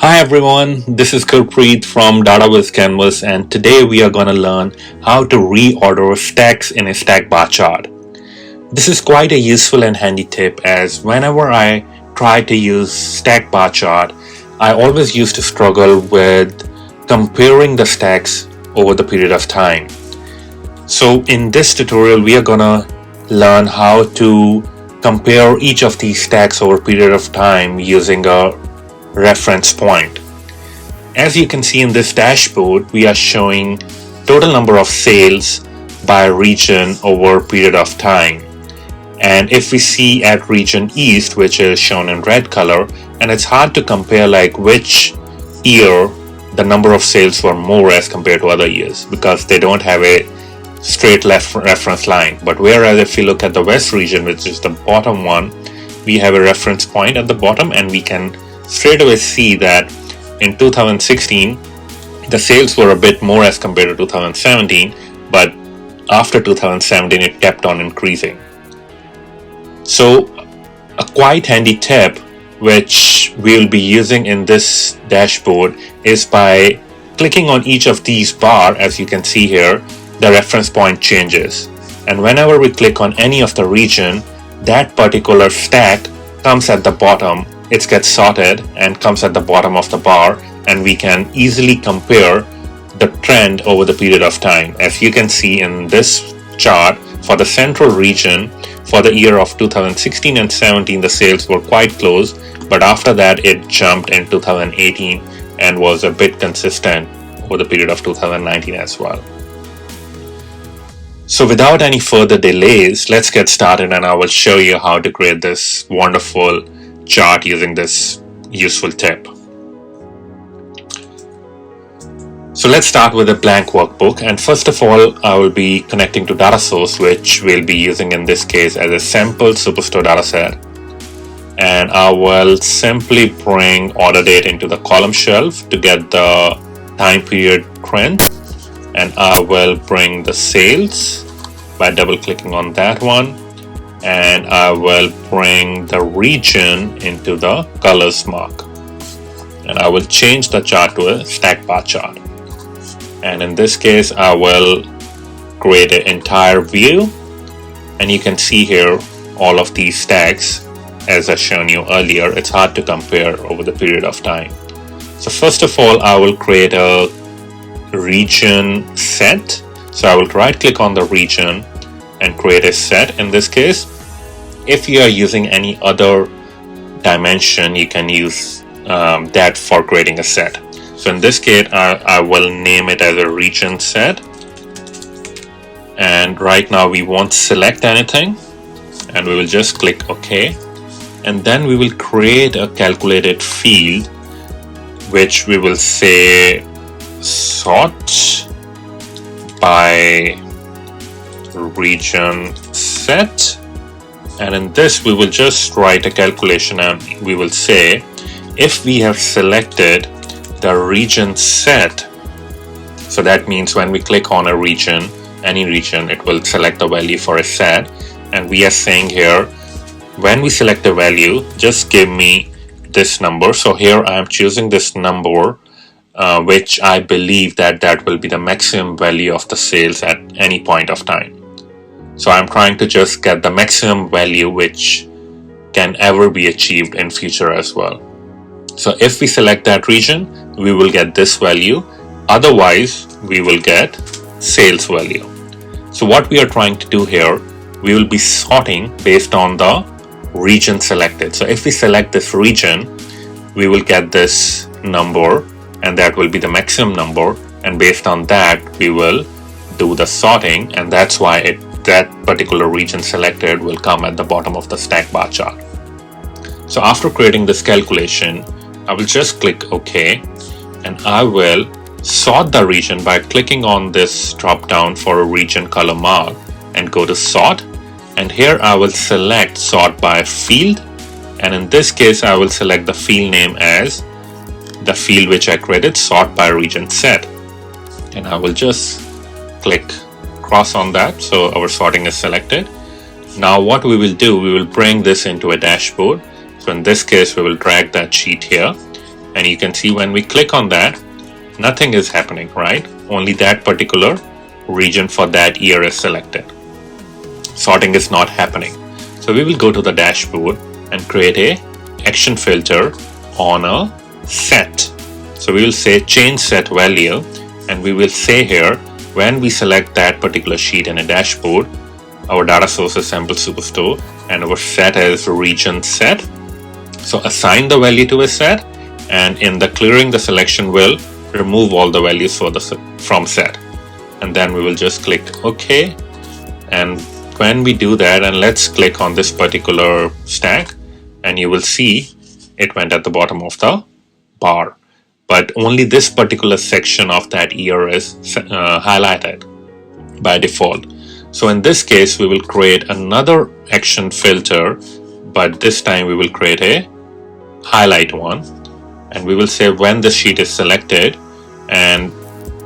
Hi everyone, this is Gurpreet from Dataviz Canvas, and today we are going to learn how to reorder stacks in a stack bar chart. This is quite a useful and handy tip, as whenever I try to use stack bar chart, I always used to struggle with comparing the stacks over the period of time. So in this tutorial we are going to learn how to compare each of these stacks over a period of time using a reference point. As you can see in this dashboard, we are showing total number of sales by region over a period of time. And if we see at region East, which is shown in red color, and it's hard to compare like which year the number of sales were more as compared to other years because they don't have a straight left reference line. But whereas if you look at the West region, which is the bottom one, we have a reference point at the bottom, and we can straight away see that in 2016 the sales were a bit more as compared to 2017, but after 2017 it kept on increasing. So a quite handy tip which we'll be using in this dashboard is by clicking on each of these bar. As you can see here, the reference point changes, and whenever we click on any of the region, that particular stack comes at the bottom. It gets sorted and comes at the bottom of the bar, and we can easily compare the trend over the period of time. As you can see in this chart, for the central region, for the year of 2016 and 17, the sales were quite close, but after that it jumped in 2018 and was a bit consistent over the period of 2019 as well. So without any further delays, let's get started, and I will show you how to create this wonderful chart using this useful tip. So let's start with a blank workbook, and first of all I will be connecting to data source, which we'll be using in this case as a sample superstore dataset, and I will simply bring order date into the column shelf to get the time period trend, and I will bring the sales by double clicking on that one, and I will bring the region into the colors mark, and I will change the chart to a stack bar chart. And in this case I will create an entire view, and you can see here all of these stacks. As I shown you earlier, it's hard to compare over the period of time. So first of all I will create a region set. So I will right click on the region and create a set. In this case, if you are using any other dimension, you can use that for creating a set. So in this case, I will name it as a region set. And right now we won't select anything, and we will just click OK. And then we will create a calculated field, which we will say sort by region set. And in this we will just write a calculation, and we will say if we have selected the region set, so that means when we click on a region, any region, it will select the value for a set, and we are saying here when we select a value, just give me this number. So here I am choosing this number, which I believe that will be the maximum value of the sales at any point of time. So I'm trying to just get the maximum value which can ever be achieved in future as well. So if we select that region, we will get this value. Otherwise, we will get sales value. So what we are trying to do here, we will be sorting based on the region selected. So if we select this region, we will get this number, and that will be the maximum number. And based on that, we will do the sorting, and that's why that particular region selected will come at the bottom of the stack bar chart. So after creating this calculation, I will just click OK, and I will sort the region by clicking on this drop down for a region color mark and go to sort, and here I will select sort by field, and in this case I will select the field name as the field which I created, sort by region set, and I will just click cross on that, so our sorting is selected. Now what we will do, we will bring this into a dashboard. So in this case we will drag that sheet here, And you can see when we click on that, nothing is happening, right? Only that particular region for that year is selected. Sorting is not happening. So we will go to the dashboard and create a action filter on a set. So we will say change set value, and we will say here, when we select that particular sheet in a dashboard, our data source is sample superstore and our set is region set. So assign the value to a set, and in the clearing the selection will remove all the values from set. And then we will just click OK. And when we do that, and let's click on this particular stack, and you will see it went at the bottom of the bar. But only this particular section of that year is highlighted by default. So in this case, we will create another action filter, but this time we will create a highlight one. And we will say when the sheet is selected, and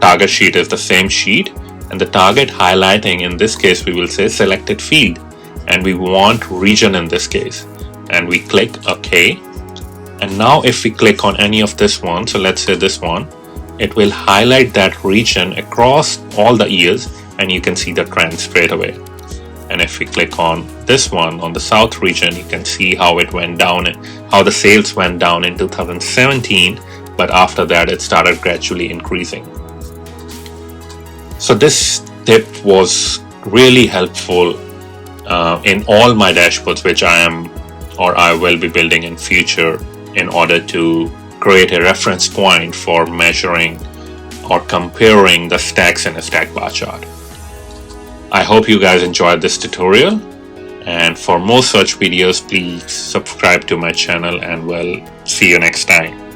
target sheet is the same sheet, and the target highlighting, in this case, we will say selected field, and we want region in this case. And we click OK. And now if we click on any of this one, so let's say this one, it will highlight that region across all the years, and you can see the trend straight away. And if we click on this one, on the south region, you can see how it went down, how the sales went down in 2017, but after that it started gradually increasing. So this tip was really helpful in all my dashboards, which I will be building in future, in order to create a reference point for measuring or comparing the stacks in a stack bar chart. I hope you guys enjoyed this tutorial, and for more such videos, please subscribe to my channel, and we'll see you next time.